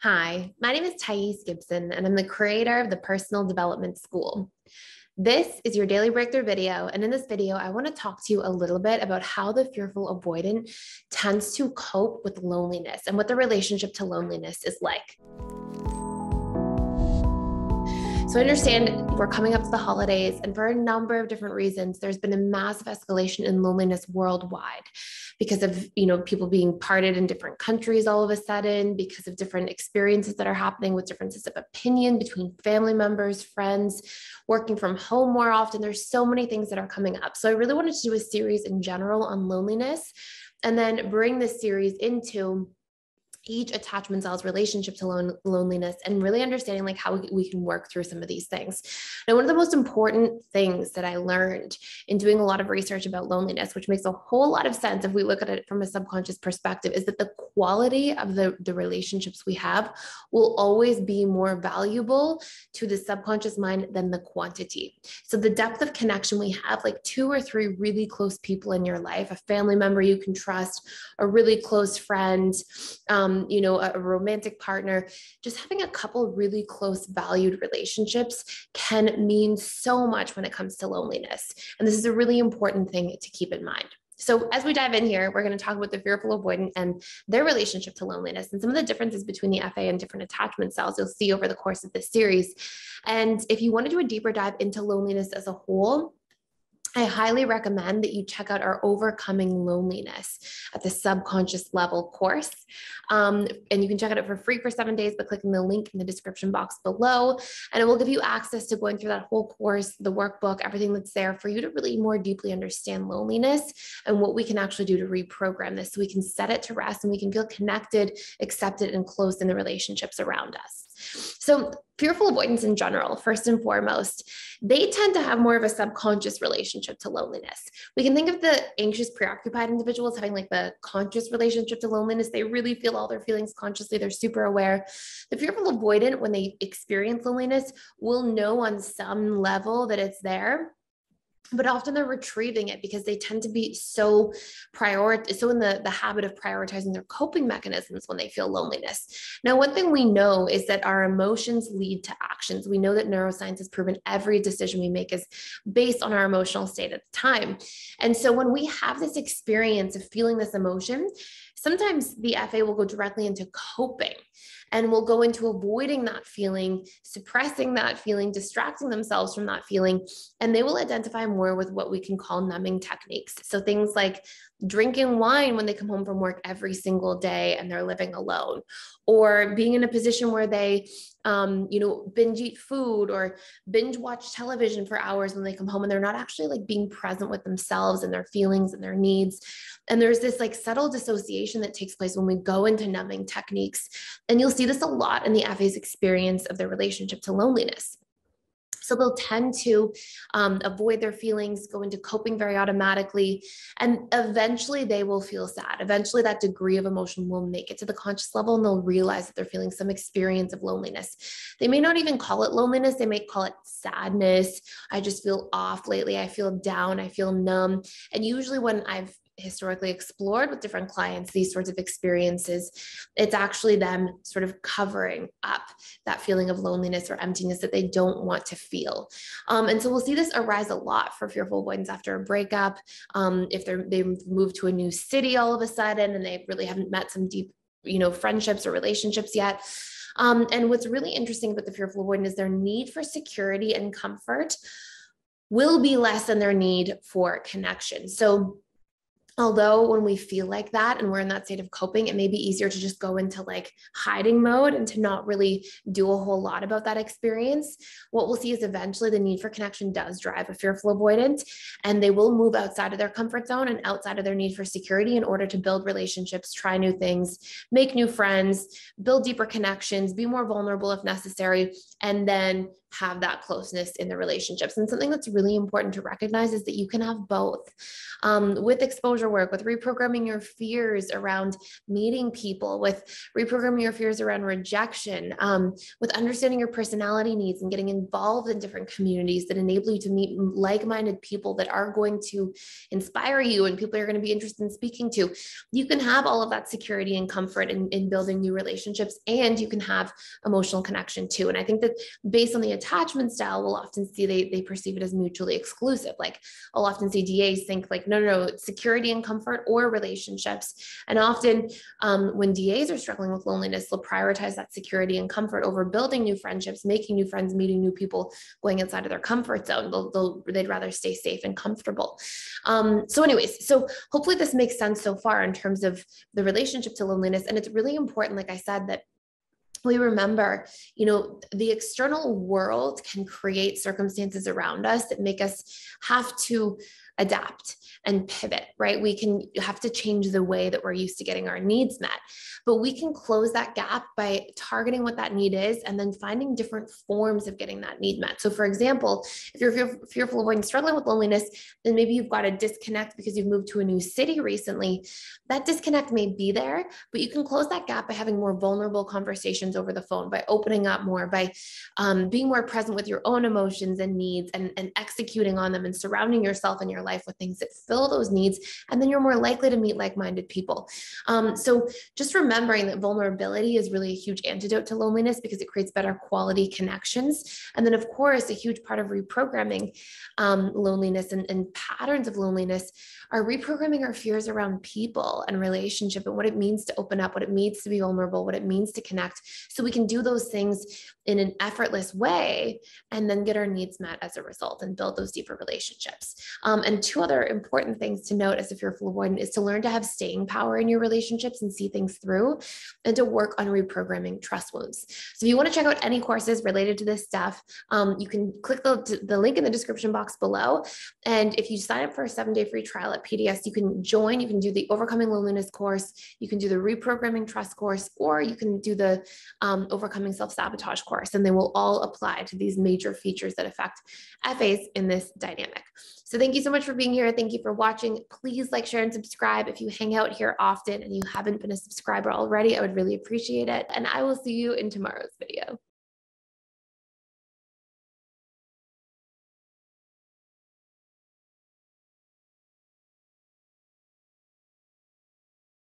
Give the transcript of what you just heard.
Hi, my name is Gibson, and I'm the creator of the Personal Development School. This is your daily breakthrough video, and in this video, I want to talk to you a little bit about how the fearful avoidant tends to cope with loneliness and what the relationship to loneliness is like. So I understand we're coming up to the holidays, and for a number of different reasons, there's been a massive escalation in loneliness worldwide because of, people being parted in different countries all of a sudden, because of different experiences that are happening with differences of opinion between family members, friends, working from home more often. There's so many things that are coming up. So I really wanted to do a series in general on loneliness and then bring this series into each attachment style's relationship to loneliness and really understanding like how we can work through some of these things. Now, one of the most important things that I learned in doing a lot of research about loneliness, which makes a whole lot of sense if we look at it from a subconscious perspective, is that the quality of the relationships we have will always be more valuable to the subconscious mind than the quantity. So the depth of connection we have, like 2 or 3 really close people in your life, a family member you can trust, a really close friend, a romantic partner, just having a couple really close valued relationships can mean so much when it comes to loneliness. And this is a really important thing to keep in mind. So as we dive in here, we're going to talk about the fearful avoidant and their relationship to loneliness and some of the differences between the FA and different attachment styles you'll see over the course of this series. And if you want to do a deeper dive into loneliness as a whole, I highly recommend that you check out our Overcoming Loneliness at the Subconscious Level course. And you can check it out for free for 7 days by clicking the link in the description box below. And it will give you access to going through that whole course, the workbook, everything that's there for you to really more deeply understand loneliness and what we can actually do to reprogram this so we can set it to rest and we can feel connected, accepted, and close in the relationships around us. So fearful avoidants in general, first and foremost, they tend to have more of a subconscious relationship to loneliness. We can think of the anxious, preoccupied individuals having like the conscious relationship to loneliness. They really feel all their feelings consciously. They're super aware. The fearful avoidant, when they experience loneliness, will know on some level that it's there, but often they're retrieving it because they tend to be so in the habit of prioritizing their coping mechanisms when they feel loneliness. Now, one thing we know is that our emotions lead to actions. We know that neuroscience has proven every decision we make is based on our emotional state at the time. And so when we have this experience of feeling this emotion, sometimes the FA will go directly into coping and will go into avoiding that feeling, suppressing that feeling, distracting themselves from that feeling. And they will identify more with what we can call numbing techniques. So things like drinking wine when they come home from work every single day and they're living alone, or being in a position where they binge eat food or binge watch television for hours when they come home and they're not actually like being present with themselves and their feelings and their needs. And there's this like subtle dissociation that takes place when we go into numbing techniques. And you'll see this a lot in the FA's experience of their relationship to loneliness. So they'll tend to avoid their feelings, go into coping very automatically, and eventually they will feel sad. Eventually that degree of emotion will make it to the conscious level and they'll realize that they're feeling some experience of loneliness. They may not even call it loneliness. They may call it sadness. I just feel off lately. I feel down. I feel numb. And usually when I've historically explored with different clients these sorts of experiences, it's actually them sort of covering up that feeling of loneliness or emptiness that they don't want to feel. And so we'll see this arise a lot for fearful avoidants after a breakup. If they've moved to a new city all of a sudden and they really haven't met some deep, friendships or relationships yet. And what's really interesting about the fearful avoidant is their need for security and comfort will be less than their need for connection. So although when we feel like that and we're in that state of coping, it may be easier to just go into like hiding mode and to not really do a whole lot about that experience. What we'll see is eventually the need for connection does drive a fearful avoidant, and they will move outside of their comfort zone and outside of their need for security in order to build relationships, try new things, make new friends, build deeper connections, be more vulnerable if necessary, and then have that closeness in the relationships. And something that's really important to recognize is that you can have both. With exposure work, with reprogramming your fears around meeting people, with reprogramming your fears around rejection, with understanding your personality needs and getting involved in different communities that enable you to meet like-minded people that are going to inspire you and people you're going to be interested in speaking to. You can have all of that security and comfort in building new relationships, and you can have emotional connection too. And I think that based on the attachment style, we'll often see they perceive it as mutually exclusive. Like I'll often see DAs think like, no, it's security and comfort or relationships. And often when DAs are struggling with loneliness, they'll prioritize that security and comfort over building new friendships, making new friends, meeting new people, going outside of their comfort zone. They'd rather stay safe and comfortable. So hopefully this makes sense so far in terms of the relationship to loneliness. And it's really important, like I said, that we remember, the external world can create circumstances around us that make us have to adapt and pivot, right? We can have to change the way that we're used to getting our needs met, but we can close that gap by targeting what that need is and then finding different forms of getting that need met. So for example, if you're fearful, avoiding, struggling with loneliness, then maybe you've got a disconnect because you've moved to a new city recently. That disconnect may be there, but you can close that gap by having more vulnerable conversations over the phone, by opening up more, by being more present with your own emotions and needs and executing on them and surrounding yourself and your life with things that fill those needs. And then you're more likely to meet like-minded people. So just remembering that vulnerability is really a huge antidote to loneliness because it creates better quality connections. And then of course, a huge part of reprogramming loneliness and patterns of loneliness are reprogramming our fears around people and relationship and what it means to open up, what it means to be vulnerable, what it means to connect. So we can do those things in an effortless way and then get our needs met as a result and build those deeper relationships. And two other important things to note as a fearful avoidant is to learn to have staying power in your relationships and see things through, and to work on reprogramming trust wounds. So if you want to check out any courses related to this stuff, you can click the link in the description box below. And if you sign up for a 7-day free trial at PDS, you can join, you can do the Overcoming Loneliness course, you can do the Reprogramming Trust course, or you can do the Overcoming Self-Sabotage course, and they will all apply to these major features that affect FAs in this dynamic. So thank you so much for being here. Thank you for watching. Please like, share, and subscribe. If you hang out here often and you haven't been a subscriber already, I would really appreciate it. And I will see you in tomorrow's video.